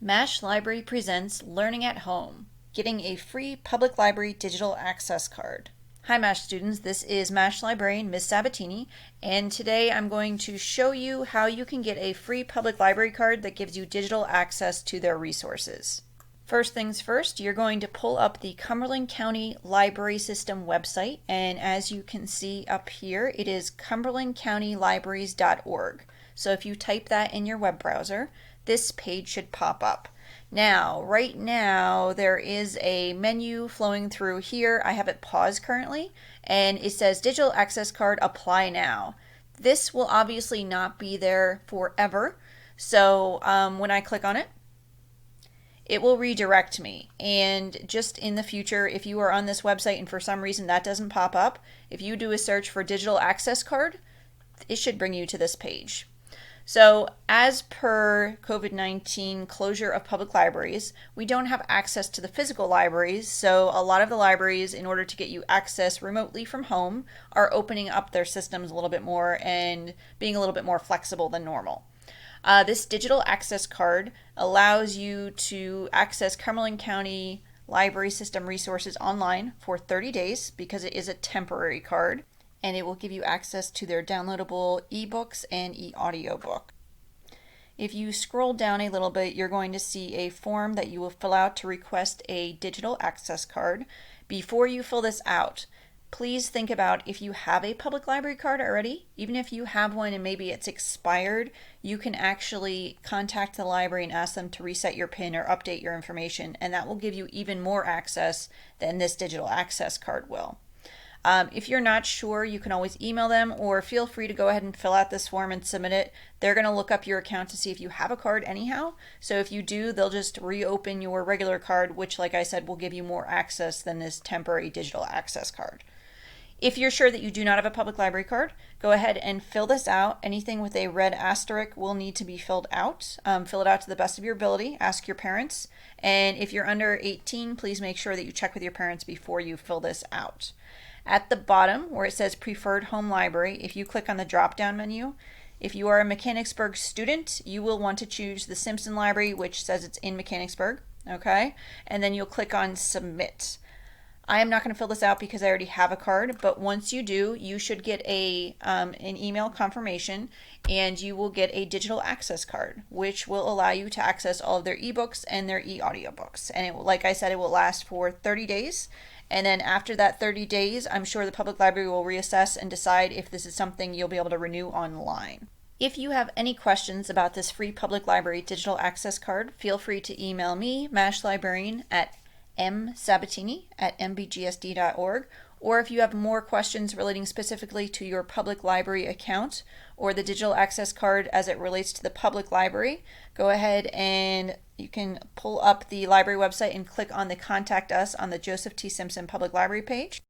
MASH Library presents Learning at Home, getting a free public library digital access card. Hi MASH students, this is MASH librarian Ms. Sabatini, and today I'm going to show you how you can get a free public library card that gives you digital access to their resources. First things first, you're going to pull up the Cumberland County Library System website, and as you can see up here, it is cumberlandcountylibraries.org. So if you type that in your web browser, this page should pop up. Now, right now, there is a menu flowing through here. I have it paused currently, and it says Digital Access Card, Apply Now. This will obviously not be there forever, so when I click on it, it will redirect me. And just in the future, if you are on this website and for some reason that doesn't pop up, if you do a search for Digital Access Card, it should bring you to this page. So as per COVID-19 closure of public libraries, we don't have access to the physical libraries, so a lot of the libraries, in order to get you access remotely from home, are opening up their systems a little bit more and being a little bit more flexible than normal. This digital access card allows you to access Cumberland County Library System resources online for 30 days because it is a temporary card, and it will give you access to their downloadable ebooks and e-audiobook. If you scroll down a little bit, you're going to see a form that you will fill out to request a digital access card. Before you fill this out, please think about if you have a public library card already. Even if you have one and maybe it's expired, you can actually contact the library and ask them to reset your PIN or update your information, and that will give you even more access than this digital access card will. If you're not sure, you can always email them, or feel free to go ahead and fill out this form and submit it. They're going to look up your account to see if you have a card anyhow. So if you do, they'll just reopen your regular card, which, like I said, will give you more access than this temporary digital access card. If you're sure that you do not have a public library card, go ahead and fill this out. Anything with a red asterisk will need to be filled out. Fill it out to the best of your ability. Ask your parents. And if you're under 18, please make sure that you check with your parents before you fill this out. At the bottom, where it says Preferred Home Library, if you click on the drop-down menu, if you are a Mechanicsburg student, you will want to choose the Simpson Library, which says it's in Mechanicsburg, okay? And then you'll click on Submit. I am not going to fill this out because I already have a card, but once you do, you should get an email confirmation, and you will get a digital access card, which will allow you to access all of their ebooks and their e-audiobooks. And it will, like I said, it will last for 30 days. And then after that 30 days, I'm sure the public library will reassess and decide if this is something you'll be able to renew online. If you have any questions about this free public library digital access card, feel free to email me, MASH librarian, at msabatini@mbgsd.org, or if you have more questions relating specifically to your public library account or the digital access card as it relates to the public library, go ahead and you can pull up the library website and click on the Contact Us on the Joseph T. Simpson Public Library page.